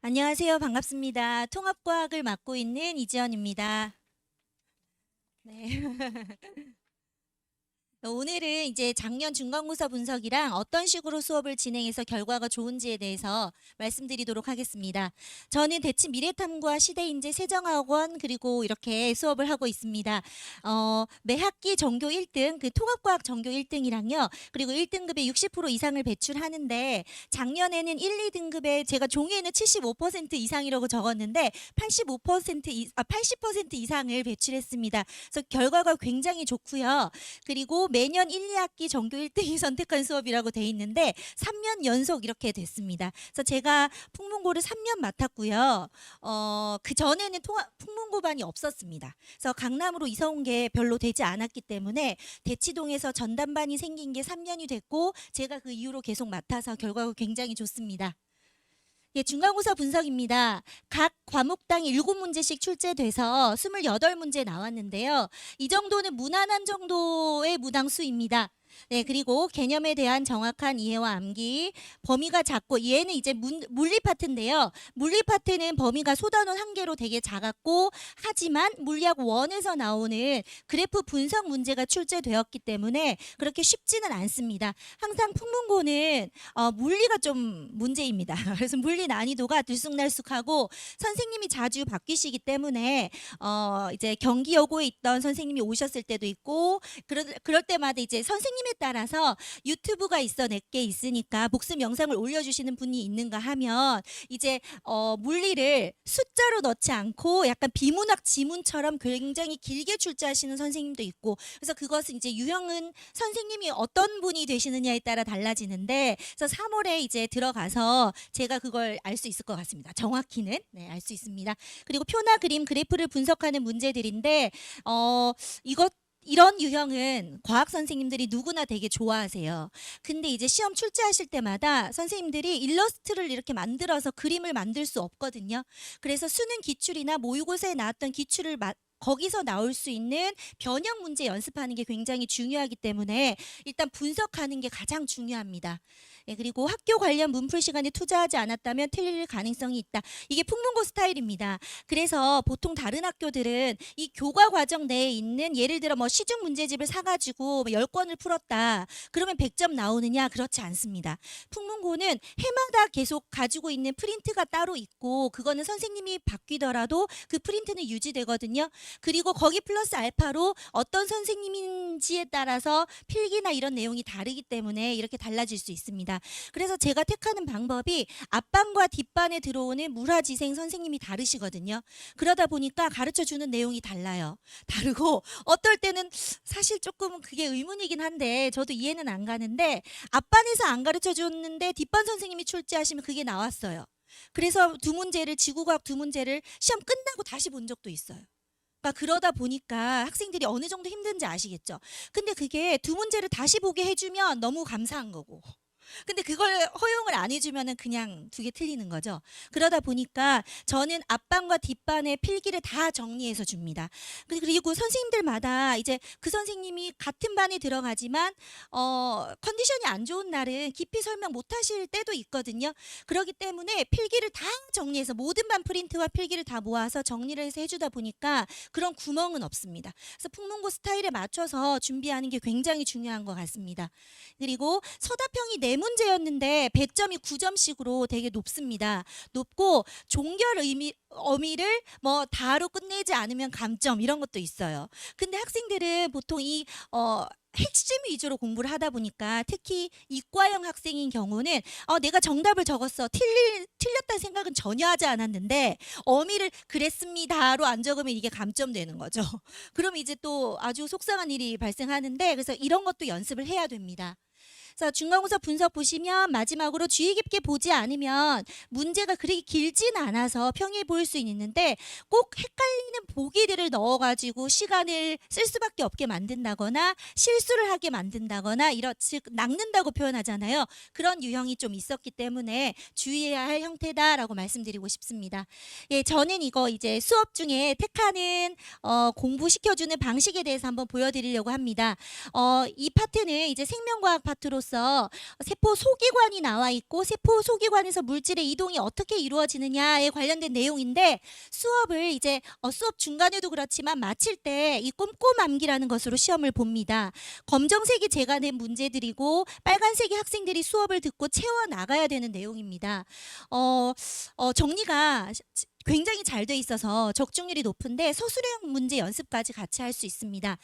안녕하세요. 반갑습니다. 통합과학을 맡고 있는 이지연입니다. 네. 오늘은 이제 작년 중간고사 분석이랑 어떤 식으로 수업을 진행해서 결과가 좋은지에 대해서 말씀드리도록 하겠습니다. 저는 대치 미래탐구와 시대인재 세정학원 그리고 이렇게 수업을 하고 있습니다. 매 학기 전교 1등, 그 통합과학 전교 1등이랑요. 그리고 1등급에 60% 이상을 배출하는데 작년에는 1, 2등급에 제가 종이에는 75% 이상이라고 적었는데 80% 이상을 배출했습니다. 그래서 결과가 굉장히 좋고요. 그리고 매년 1, 2학기 전교 1등이 선택한 수업이라고 돼 있는데 3년 연속 이렇게 됐습니다. 그래서 제가 풍문고를 3년 맡았고요. 그 전에는 풍문고반이 없었습니다. 그래서 강남으로 이사 온 게 별로 되지 않았기 때문에 대치동에서 전담반이 생긴 게 3년이 됐고 제가 그 이후로 계속 맡아서 결과가 굉장히 좋습니다. 예, 중간고사 분석입니다. 각 과목당 7문제씩 출제돼서 28문제 나왔는데요. 이 정도는 무난한 정도의 무당수입니다. 네, 그리고 개념에 대한 정확한 이해와 암기, 범위가 작고 얘는 이제 물리 파트인데요. 물리 파트는 범위가 소단원 한 개로 되게 작았고 하지만 물리학 원에서 나오는 그래프 분석 문제가 출제되었기 때문에 그렇게 쉽지는 않습니다. 항상 풍문고는 물리가 좀 문제입니다. 그래서 물리 난이도가 들쑥날쑥하고 선생님이 자주 바뀌시기 때문에 이제 경기여고에 있던 선생님이 오셨을 때도 있고 그럴 때마다 이제 선생님에 따라서 유튜브가 있어 내게 있으니까 복습 영상을 올려주시는 분이 있는가 하면 이제 물리를 숫자로 넣지 않고 약간 비문학 지문처럼 굉장히 길게 출제하시는 선생님도 있고 그래서 그것은 이제 유형은 선생님이 어떤 분이 되시느냐에 따라 달라지는데 그래서 3월에 이제 들어가서 제가 그걸 알 수 있을 것 같습니다. 정확히는 네, 알 수 있습니다. 그리고 표나 그림, 그래프를 분석하는 문제들인데 이런 유형은 과학 선생님들이 누구나 되게 좋아하세요. 근데 이제 시험 출제하실 때마다 선생님들이 일러스트를 이렇게 만들어서 그림을 만들 수 없거든요. 그래서 수능 기출이나 모의고사에 나왔던 기출을 거기서 나올 수 있는 변형 문제 연습하는 게 굉장히 중요하기 때문에 일단 분석하는 게 가장 중요합니다. 예, 그리고 학교 관련 문풀 시간에 투자하지 않았다면 틀릴 가능성이 있다. 이게 풍문고 스타일입니다. 그래서 보통 다른 학교들은 이 교과 과정 내에 있는 예를 들어 뭐 시중 문제집을 사가지고 10권을 풀었다. 그러면 100점 나오느냐? 그렇지 않습니다. 풍문고는 해마다 계속 가지고 있는 프린트가 따로 있고 그거는 선생님이 바뀌더라도 그 프린트는 유지되거든요. 그리고 거기 플러스 알파로 어떤 선생님인지에 따라서 필기나 이런 내용이 다르기 때문에 이렇게 달라질 수 있습니다. 그래서 제가 택하는 방법이 앞반과 뒷반에 들어오는 물화지생 선생님이 다르시거든요. 그러다 보니까 가르쳐주는 내용이 달라요. 다르고 어떨 때는 사실 조금 그게 의문이긴 한데 저도 이해는 안 가는데 앞반에서 안 가르쳐줬는데 뒷반 선생님이 출제하시면 그게 나왔어요. 그래서 지구과학 두 문제를 시험 끝나고 다시 본 적도 있어요. 그러다 보니까 학생들이 어느 정도 힘든지 아시겠죠? 근데 그게 두 문제를 다시 보게 해주면 너무 감사한 거고. 근데 그걸 허용을 안 해주면은 그냥 두 개 틀리는 거죠. 그러다 보니까 저는 앞반과 뒷반의 필기를 다 정리해서 줍니다. 그리고 선생님들마다 이제 그 선생님이 같은 반에 들어가지만 컨디션이 안 좋은 날은 깊이 설명 못 하실 때도 있거든요. 그렇기 때문에 필기를 다 정리해서 모든 반 프린트와 필기를 다 모아서 정리를 해서 해주다 보니까 그런 구멍은 없습니다. 그래서 풍문고 스타일에 맞춰서 준비하는 게 굉장히 중요한 것 같습니다. 그리고 서답형이 네 문제였는데 배점이 9점씩으로 되게 높습니다. 높고 종결 어미를 뭐 다로 끝내지 않으면 감점 이런 것도 있어요. 근데 학생들은 보통 핵심 위주로 공부를 하다 보니까 특히 이과형 학생인 경우는 내가 정답을 적었어. 틀렸다는 생각은 전혀 하지 않았는데 어미를 그랬습니다로 안 적으면 이게 감점되는 거죠. 그럼 이제 또 아주 속상한 일이 발생하는데 그래서 이런 것도 연습을 해야 됩니다. 그래서 중간고사 분석 보시면 마지막으로 주의 깊게 보지 않으면 문제가 그렇게 길진 않아서 평이해 보일 수 있는데 꼭 헷갈리는 보기들을 넣어가지고 시간을 쓸 수밖에 없게 만든다거나 실수를 하게 만든다거나 즉 낚는다고 표현하잖아요. 그런 유형이 좀 있었기 때문에 주의해야 할 형태다라고 말씀드리고 싶습니다. 예, 저는 이거 이제 수업 중에 택하는 공부시켜주는 방식에 대해서 한번 보여드리려고 합니다. 이 파트는 이제 생명과학 파트로서 세포 소기관이 나와 있고 세포 소기관에서 물질의 이동이 어떻게 이루어지느냐에 관련된 내용인데 수업을 이제 수업 중간에도 그렇지만 마칠 때 이 꼼꼼암기라는 것으로 시험을 봅니다. 검정색이 제가 낸 문제들이고 빨간색이 학생들이 수업을 듣고 채워 나가야 되는 내용입니다. 정리가 굉장히 잘 돼 있어서 적중률이 높은데 서술형 문제 연습까지 같이 할 수 있습니다.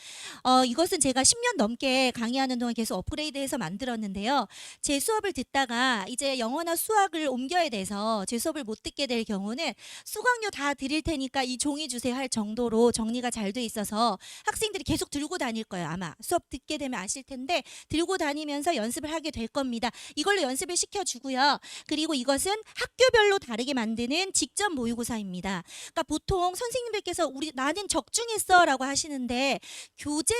이것은 제가 10년 넘게 강의하는 동안 계속 업그레이드해서 만들었는데요. 제 수업을 듣다가 이제 영어나 수학을 옮겨야 돼서 제 수업을 못 듣게 될 경우는 수강료 다 드릴 테니까 이 종이 주세요 할 정도로 정리가 잘 돼 있어서 학생들이 계속 들고 다닐 거예요. 아마 수업 듣게 되면 아실 텐데 들고 다니면서 연습을 하게 될 겁니다. 이걸로 연습을 시켜주고요. 그리고 이것은 학교별로 다르게 만드는 직접 모의고사 입니다. 그러니까 보통 선생님들께서 나는 적중했어라고 하시는데 교재에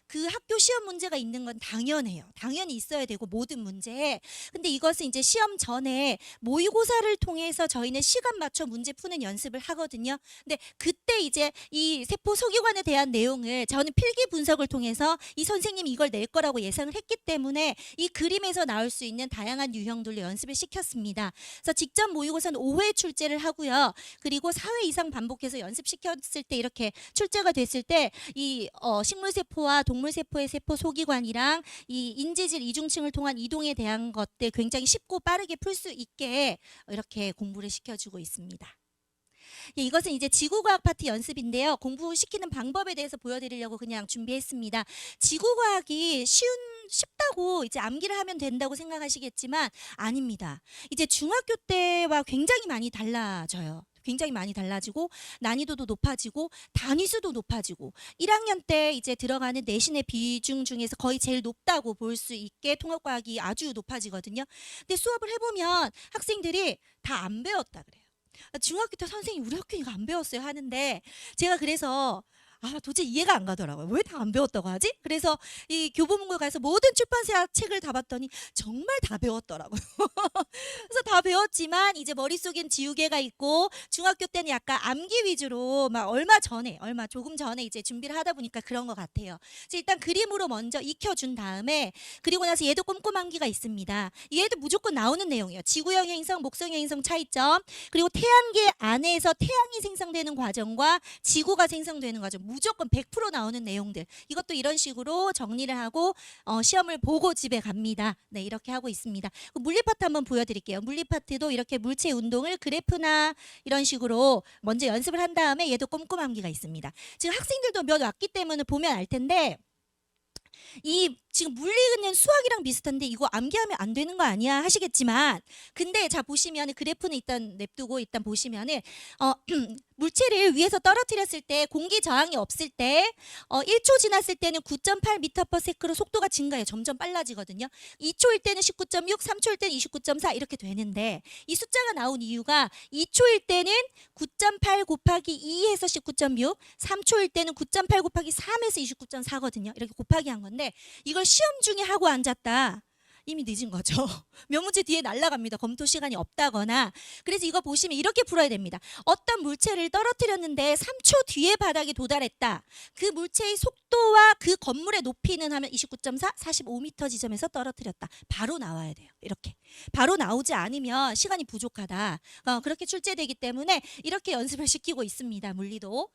그 학교 시험 문제가 있는 건 당연해요. 당연히 있어야 되고 모든 문제에. 근데 이것은 이제 시험 전에 모의고사를 통해서 저희는 시간 맞춰 문제 푸는 연습을 하거든요. 근데 그때 이제 이 세포 소기관에 대한 내용을 저는 필기 분석을 통해서 이 선생님이 이걸 낼 거라고 예상을 했기 때문에 이 그림에서 나올 수 있는 다양한 유형들로 연습을 시켰습니다. 그래서 직접 모의고사는 5회 출제를 하고요. 그리고 4회 이상 반복해서 연습시켰을 때 이렇게 출제가 됐을 때 이 식물세포와 동물세포의 세포 소기관이랑 이 인지질 이중층을 통한 이동에 대한 것들 굉장히 쉽고 빠르게 풀 수 있게 이렇게 공부를 시켜주고 있습니다. 예, 이것은 이제 지구과학 파트 연습인데요. 공부시키는 방법에 대해서 보여드리려고 그냥 준비했습니다. 지구과학이 쉽다고 이제 암기를 하면 된다고 생각하시겠지만 아닙니다. 이제 중학교 때와 굉장히 많이 달라져요. 굉장히 많이 달라지고 난이도도 높아지고 단위수도 높아지고 1학년 때 이제 들어가는 내신의 비중 중에서 거의 제일 높다고 볼 수 있게 통합과학이 아주 높아지거든요. 근데 수업을 해보면 학생들이 다 안 배웠다 그래요. 중학교 때 선생님 우리 학교 이거 안 배웠어요 하는데 제가 그래서 도저히 이해가 안 가더라고요. 왜 다 안 배웠다고 하지? 그래서 이 교보문고에 가서 모든 출판사 책을 다 봤더니 정말 다 배웠더라고요. 그래서 다 배웠지만 이제 머릿속엔 지우개가 있고 중학교 때는 약간 암기 위주로 막 조금 전에 이제 준비를 하다 보니까 그런 것 같아요. 그래서 일단 그림으로 먼저 익혀준 다음에 그리고 나서 얘도 꼼꼼암기가 있습니다. 얘도 무조건 나오는 내용이에요. 지구형 행성, 목성형 행성 차이점, 그리고 태양계 안에서 태양이 생성되는 과정과 지구가 생성되는 과정 무조건 100% 나오는 내용들. 이것도 이런 식으로 정리를 하고 시험을 보고 집에 갑니다. 네, 이렇게 하고 있습니다. 물리 파트 한번 보여드릴게요. 물리 파트도 이렇게 물체 운동을 그래프나 이런 식으로 먼저 연습을 한 다음에 얘도 꼼꼼암기가 있습니다. 지금 학생들도 몇 왔기 때문에 보면 알 텐데 이 지금 물리는 수학이랑 비슷한데 이거 암기하면 안 되는 거 아니야 하시겠지만 근데 자 보시면 그래프는 일단 냅두고 일단 보시면은 물체를 위에서 떨어뜨렸을 때 공기 저항이 없을 때 1초 지났을 때는 9.8m/s로 속도가 증가해요. 점점 빨라지거든요. 2초일 때는 19.6, 3초일 때는 29.4 이렇게 되는데 이 숫자가 나온 이유가 2초일 때는 9.8 곱하기 2에서 19.6, 3초일 때는 9.8 곱하기 3에서 29.4거든요. 이렇게 곱하기 한 건데 이걸 시험 중에 하고 앉았다. 이미 늦은 거죠. 명문제 뒤에 날아갑니다. 검토 시간이 없다거나. 그래서 이거 보시면 이렇게 풀어야 됩니다. 어떤 물체를 떨어뜨렸는데 3초 뒤에 바닥에 도달했다. 그 물체의 속도와 그 건물의 높이는 하면 29.4, 45m 지점에서 떨어뜨렸다. 바로 나와야 돼요. 이렇게. 바로 나오지 않으면 시간이 부족하다. 그렇게 출제되기 때문에 이렇게 연습을 시키고 있습니다. 물리도.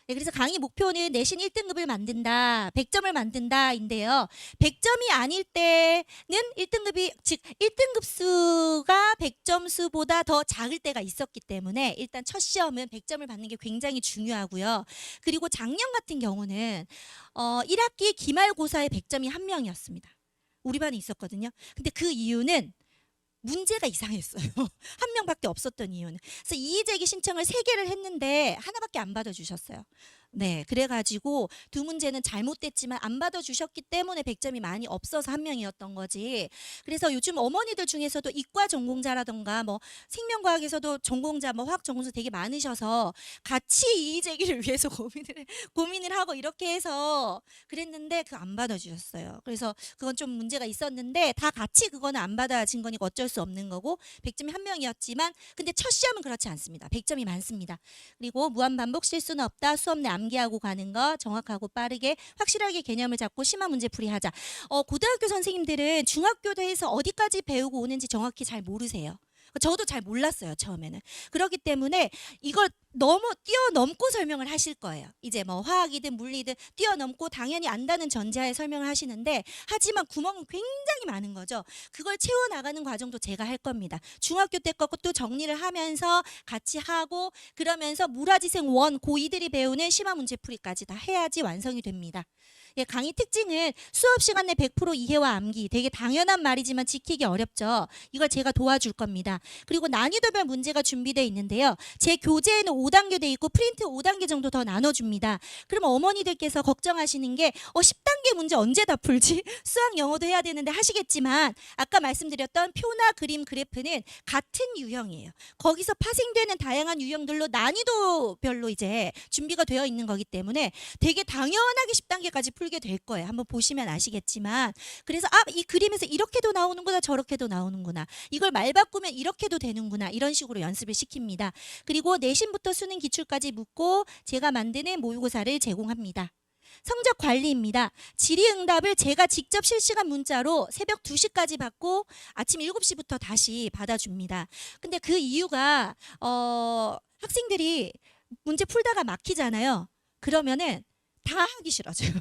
네, 그래서 강의 목표는 내신 1등급을 만든다, 100점을 만든다인데요. 100점이 아닐 때는 1등급이 즉 1등급 수가 100점 수보다 더 작을 때가 있었기 때문에 일단 첫 시험은 100점을 받는 게 굉장히 중요하고요. 그리고 작년 같은 경우는 1학기 기말고사에 100점이 한 명이었습니다. 우리 반에 있었거든요. 근데 그 이유는 문제가 이상했어요. 한 명밖에 없었던 이유는. 그래서 이의제기 신청을 3개를 했는데 하나밖에 안 받아주셨어요. 네, 그래가지고 두 문제는 잘못됐지만 안 받아주셨기 때문에 100점이 많이 없어서 한 명이었던 거지. 그래서 요즘 어머니들 중에서도 이과 전공자라던가 뭐 생명과학에서도 전공자, 뭐 화학 전공자 되게 많으셔서 같이 이의제기를 위해서 고민을 하고 이렇게 해서 그랬는데 그거 안 받아주셨어요. 그래서 그건 좀 문제가 있었는데 다 같이 그거는 안 받아진 거니까 어쩔 수 없는 거고 100점이 한 명이었지만 근데 첫 시험은 그렇지 않습니다. 100점이 많습니다. 그리고 무한 반복 실수는 없다. 수업 내 암기하고 가는 거 정확하고 빠르게 확실하게 개념을 잡고 심화 문제풀이 하자. 고등학교 선생님들은 중학교도 해서 어디까지 배우고 오는지 정확히 잘 모르세요. 저도 잘 몰랐어요, 처음에는. 그렇기 때문에 이걸 너무 뛰어넘고 설명을 하실 거예요. 이제 뭐 화학이든 물리든 뛰어넘고 당연히 안다는 전제하에 설명을 하시는데, 하지만 구멍은 굉장히 많은 거죠. 그걸 채워나가는 과정도 제가 할 겁니다. 중학교 때 것도 정리를 하면서 같이 하고, 그러면서 물화지생 원 고2들이 배우는 심화 문제풀이까지 다 해야지 완성이 됩니다. 예, 강의 특징은 수업 시간 내 100% 이해와 암기, 되게 당연한 말이지만 지키기 어렵죠. 이걸 제가 도와줄 겁니다. 그리고 난이도별 문제가 준비되어 있는데요. 제 교재에는 5단계 돼 있고 프린트 5단계 정도 더 나눠줍니다. 그럼 어머니들께서 걱정하시는 게 10단계 문제 언제 다 풀지? 수학 영어도 해야 되는데 하시겠지만, 아까 말씀드렸던 표나 그림, 그래프는 같은 유형이에요. 거기서 파생되는 다양한 유형들로 난이도별로 이제 준비가 되어 있는 거기 때문에 되게 당연하게 10단계까지 풀게 될 거예요. 한번 보시면 아시겠지만, 그래서 이 그림에서 이렇게도 나오는구나, 저렇게도 나오는구나, 이걸 말 바꾸면 이렇게도 되는구나, 이런 식으로 연습을 시킵니다. 그리고 내신부터 수능 기출까지 묻고 제가 만드는 모의고사를 제공합니다. 성적 관리입니다. 질의응답을 제가 직접 실시간 문자로 새벽 2시까지 받고 아침 7시부터 다시 받아줍니다. 근데 그 이유가 학생들이 문제 풀다가 막히잖아요. 그러면은 다 하기 싫어져요.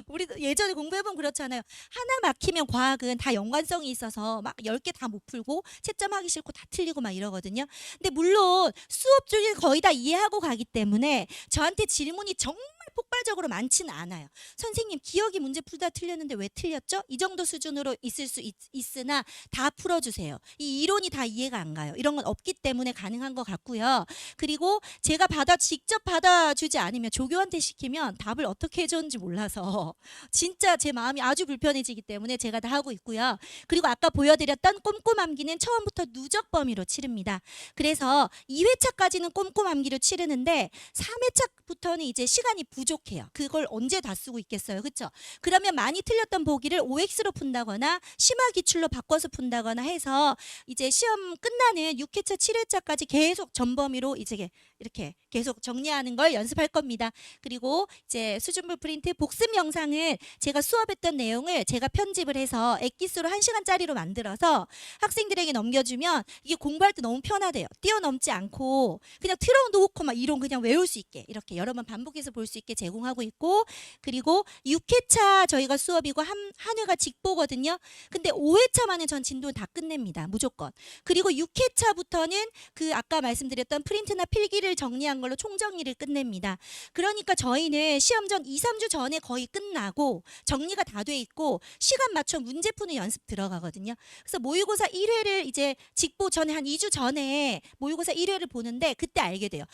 우리 예전에 공부해보면 그렇잖아요. 하나 막히면 과학은 다 연관성이 있어서 막 10개 다 못 풀고 채점하기 싫고 다 틀리고 막 이러거든요. 근데 물론 수업 중에 거의 다 이해하고 가기 때문에 저한테 질문이 정말 폭발적으로 많지는 않아요. 선생님, 기억이 문제 풀다 틀렸는데 왜 틀렸죠? 이 정도 수준으로 있을 수 있으나 다 풀어주세요. 이 이론이 다 이해가 안 가요. 이런 건 없기 때문에 가능한 것 같고요. 그리고 제가 직접 받아주지 않으면, 조교한테 시키면 답을 어떻게 해줬는지 몰라서 진짜 제 마음이 아주 불편해지기 때문에 제가 다 하고 있고요. 그리고 아까 보여드렸던 꼼꼼암기는 처음부터 누적 범위로 치릅니다. 그래서 2회차까지는 꼼꼼암기로 치르는데 3회차부터는 이제 시간이 부족해요. 그걸 언제 다 쓰고 있겠어요, 그렇죠? 그러면 많이 틀렸던 보기를 OX로 푼다거나 심화 기출로 바꿔서 푼다거나 해서 이제 시험 끝나는 6회차, 7회차까지 계속 전범위로 이제 이렇게 계속 정리하는 걸 연습할 겁니다. 그리고 이제 수준부 프린트 복습 영상은 제가 수업했던 내용을 제가 편집을 해서 엑기스로 1시간짜리로 만들어서 학생들에게 넘겨주면 이게 공부할 때 너무 편하대요. 뛰어넘지 않고 그냥 틀어놓고 막 이론 그냥 외울 수 있게 이렇게 여러 번 반복해서 볼 수 있게 제공하고 있고, 그리고 6회차 저희가 수업이고 한 회가 직보거든요. 근데 5회차만은 전 진도 다 끝냅니다. 무조건. 그리고 6회차부터는 그 아까 말씀드렸던 프린트나 필기를 정리한 걸로 총정리를 끝냅니다. 그러니까 저희는 시험 전 2, 3주 전에 거의 끝나고 정리가 다 돼 있고 시간 맞춰 문제 푸는 연습 들어가거든요. 그래서 모의고사 1회를 이제 직보 전에 한 2주 전에 모의고사 1회를 보는데 그때 알게 돼요.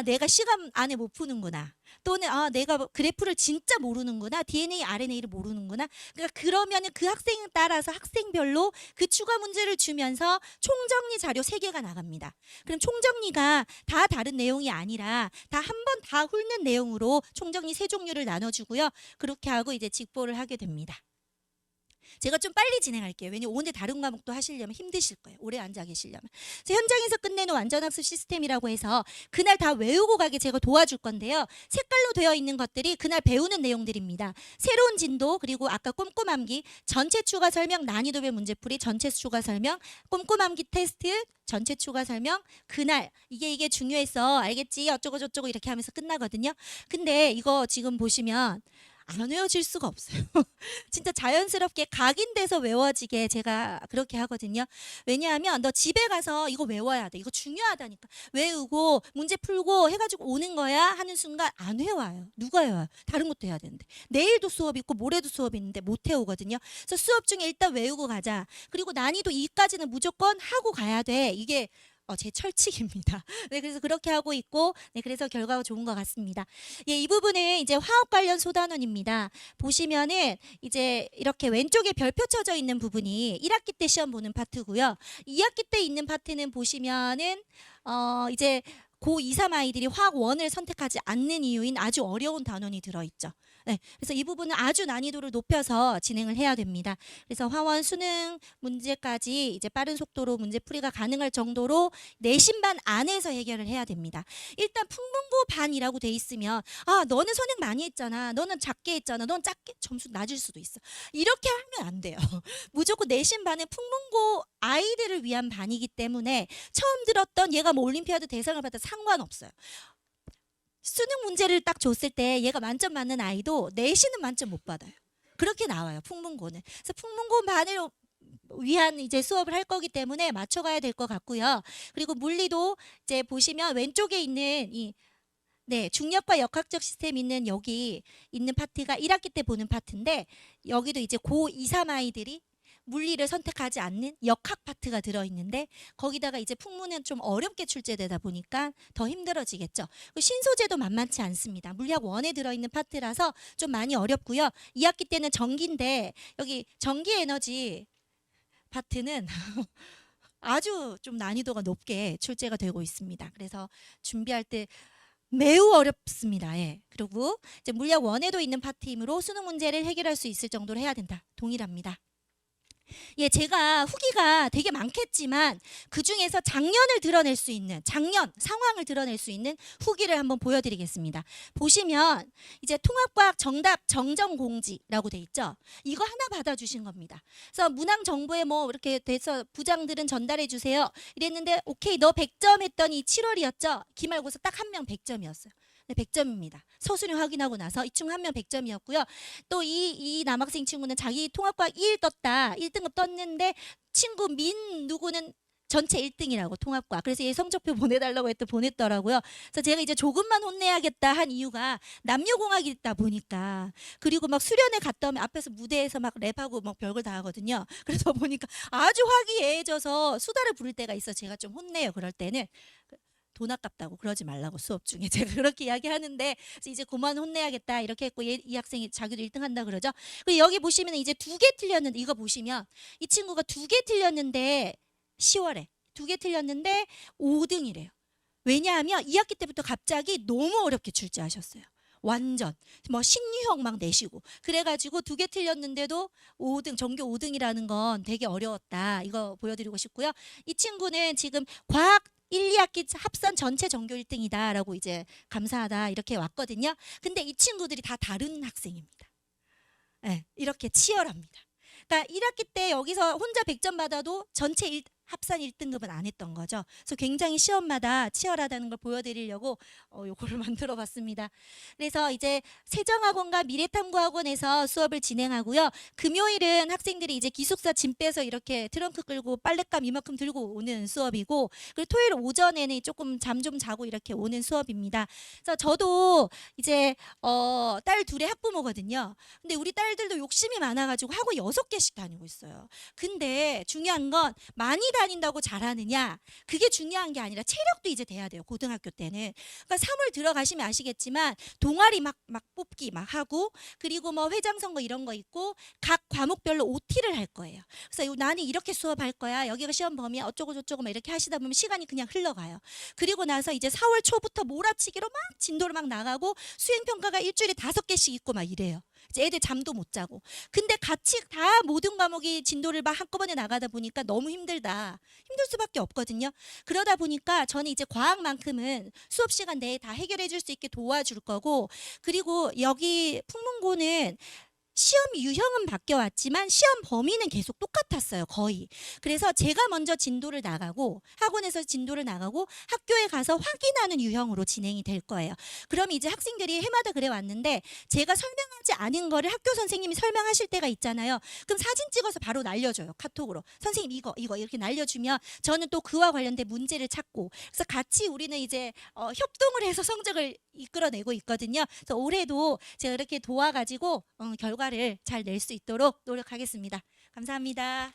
내가 시간 안에 못 푸는구나. 또는 내가 그래프를 진짜 모르는구나. DNA, RNA를 모르는구나. 그러니까 그러면은 그 학생에 따라서 학생별로 그 추가 문제를 주면서 총정리 자료 3개가 나갑니다. 그럼 총정리가 다 다른 내용이 아니라 다 한 번 다 훑는 내용으로 총정리 3종류를 나눠주고요. 그렇게 하고 이제 직보를 하게 됩니다. 제가 좀 빨리 진행할게요. 왜냐면 오늘 다른 과목도 하시려면 힘드실 거예요. 오래 앉아 계시려면. 그래서 현장에서 끝내는 완전학습 시스템이라고 해서 그날 다 외우고 가게 제가 도와줄 건데요. 색깔로 되어 있는 것들이 그날 배우는 내용들입니다. 새로운 진도, 그리고 아까 꼼꼼암기, 전체 추가 설명, 난이도별 문제풀이, 전체 추가 설명, 꼼꼼암기 테스트, 전체 추가 설명, 그날 이게 중요했어, 알겠지, 어쩌고 저쩌고 이렇게 하면서 끝나거든요. 근데 이거 지금 보시면 안 외워질 수가 없어요. 진짜 자연스럽게 각인돼서 외워지게 제가 그렇게 하거든요. 왜냐하면 너 집에 가서 이거 외워야 돼. 이거 중요하다니까. 외우고 문제 풀고 해가지고 오는 거야 하는 순간 안 외워요. 누가 외워요? 다른 것도 해야 되는데. 내일도 수업 있고 모레도 수업 있는데 못 해오거든요. 그래서 수업 중에 일단 외우고 가자. 그리고 난이도 2까지는 무조건 하고 가야 돼. 이게 제 철칙입니다. 네, 그래서 그렇게 하고 있고, 네, 그래서 결과가 좋은 것 같습니다. 예, 이 부분은 이제 화학 관련 소단원입니다. 보시면은 이제 이렇게 왼쪽에 별표 쳐져 있는 부분이 1학기 때 시험 보는 파트고요. 2학기 때 있는 파트는 보시면은 이제 고2, 3 아이들이 화학 1을 선택하지 않는 이유인 아주 어려운 단원이 들어있죠. 네, 그래서 이 부분은 아주 난이도를 높여서 진행을 해야 됩니다. 그래서 화원 수능 문제까지 이제 빠른 속도로 문제풀이가 가능할 정도로 내신반 안에서 해결을 해야 됩니다. 일단 풍문고 반이라고 돼 있으면 너는 선행 많이 했잖아. 너는 작게 했잖아. 넌 작게 점수 낮을 수도 있어. 이렇게 하면 안 돼요. 무조건 내신반은 풍문고 아이들을 위한 반이기 때문에 처음 들었던 얘가 뭐 올림피아드 대상을 받아 상관없어요. 수능 문제를 딱 줬을 때 얘가 만점 맞는 아이도 내신은 만점 못 받아요. 그렇게 나와요. 풍문고는. 그래서 풍문고 반을 위한 이제 수업을 할 거기 때문에 맞춰가야 될 것 같고요. 그리고 물리도 이제 보시면 왼쪽에 있는 이 중력과 역학적 시스템 있는 여기 있는 파트가 1학기 때 보는 파트인데 여기도 이제 고 2, 3 아이들이 물리를 선택하지 않는 역학 파트가 들어있는데 거기다가 이제 풍문은 좀 어렵게 출제되다 보니까 더 힘들어지겠죠. 신소재도 만만치 않습니다. 물리학 1에 들어있는 파트라서 좀 많이 어렵고요. 2학기 때는 전기인데 여기 전기 에너지 파트는 아주 좀 난이도가 높게 출제가 되고 있습니다. 그래서 준비할 때 매우 어렵습니다. 예. 그리고 이제 물리학 1에도 있는 파트이므로 수능 문제를 해결할 수 있을 정도로 해야 된다. 동일합니다. 예, 제가 후기가 되게 많겠지만 그 중에서 작년을 드러낼 수 있는 작년 상황을 드러낼 수 있는 후기를 한번 보여드리겠습니다. 보시면 이제 통합과학 정답 정정 공지라고 돼 있죠. 이거 하나 받아주신 겁니다. 그래서 문항 정보에 뭐 이렇게 돼서 부장들은 전달해 주세요. 이랬는데 오케이 너 100점 했더니 7월이었죠. 기말고사 딱 한 명 100점이었어요. 네, 100점입니다. 서술형 확인하고 나서 이 중 한 명 100점이었고요. 또 이 남학생 친구는 자기 통합과학 1 떴다. 1등급 떴는데 친구 민 누구는 전체 1등이라고 통합과학. 그래서 얘 성적표 보내달라고 했더니 보냈더라고요. 그래서 제가 이제 조금만 혼내야겠다 한 이유가 남녀공학이 있다 보니까 그리고 막 수련회 갔다 오면 앞에서 무대에서 막 랩하고 막 별걸 다 하거든요. 그래서 보니까 아주 화기애애져서 수다를 부를 때가 있어. 제가 좀 혼내요. 그럴 때는. 돈 아깝다고 그러지 말라고 수업 중에 제가 그렇게 이야기하는데 이제 그만 혼내야겠다 이렇게 했고 이 학생이 자기도 1등 한다 그러죠. 그리고 여기 보시면 이제 2개 틀렸는데 이거 보시면 이 친구가 2개 틀렸는데 10월에 2개 틀렸는데 5등이래요. 왜냐하면 2학기 때부터 갑자기 너무 어렵게 출제하셨어요. 완전 뭐 신유형 막 내시고 그래가지고 2개 틀렸는데도 5등 전교 5등이라는 건 되게 어려웠다. 이거 보여드리고 싶고요. 이 친구는 지금 과학 1, 2학기 합산 전체 전교 1등이다라고 이제 감사하다 이렇게 왔거든요. 근데 이 친구들이 다 다른 학생입니다. 네, 이렇게 치열합니다. 그러니까 1학기 때 여기서 혼자 100점 받아도 전체 합산 1등급은 안 했던 거죠. 그래서 굉장히 시험마다 치열하다는 걸 보여드리려고 요거를 만들어 봤습니다. 그래서 이제 세정학원과 미래탐구학원에서 수업을 진행하고요. 금요일은 학생들이 이제 기숙사 짐 빼서 이렇게 트렁크 끌고 빨랫감 이만큼 들고 오는 수업이고 그리고 토요일 오전에는 조금 잠 좀 자고 이렇게 오는 수업입니다. 그래서 저도 이제 딸 둘의 학부모거든요. 근데 우리 딸들도 욕심이 많아가지고 학원 6개씩 다니고 있어요. 근데 중요한 건 많이 다닌다고 잘하느냐 그게 중요한 게 아니라 체력도 이제 돼야 돼요. 고등학교 때는. 그러니까 3월 들어가시면 아시겠지만 동아리 막 뽑기 막 하고 그리고 뭐 회장 선거 이런 거 있고 각 과목별로 OT를 할 거예요. 그래서 나는 이렇게 수업할 거야. 여기가 시험 범위 어쩌고 저쩌고 막 이렇게 하시다 보면 시간이 그냥 흘러가요. 그리고 나서 이제 4월 초부터 몰아치기로 막 진도를 막 나가고 수행평가가 일주일에 5개씩 있고 막 이래요. 이제 애들 잠도 못 자고. 근데 같이 다 모든 과목이 진도를 막 한꺼번에 나가다 보니까 너무 힘들다. 힘들 수밖에 없거든요. 그러다 보니까 저는 이제 과학만큼은 수업 시간 내에 다 해결해 줄 수 있게 도와줄 거고 그리고 여기 풍문고는 시험 유형은 바뀌어왔지만 시험 범위는 계속 똑같았어요. 거의. 그래서 제가 먼저 진도를 나가고 학원에서 진도를 나가고 학교에 가서 확인하는 유형으로 진행이 될 거예요. 그럼 이제 학생들이 해마다 그래 왔는데 제가 설명하지 않은 거를 학교 선생님이 설명하실 때가 있잖아요. 그럼 사진 찍어서 바로 날려줘요. 카톡으로. 선생님 이거 이렇게 날려주면 저는 또 그와 관련된 문제를 찾고 그래서 같이 우리는 이제 협동을 해서 성적을 이끌어내고 있거든요. 그래서 올해도 제가 이렇게 도와가지고 결과를 잘 낼 수 있도록 노력하겠습니다. 감사합니다.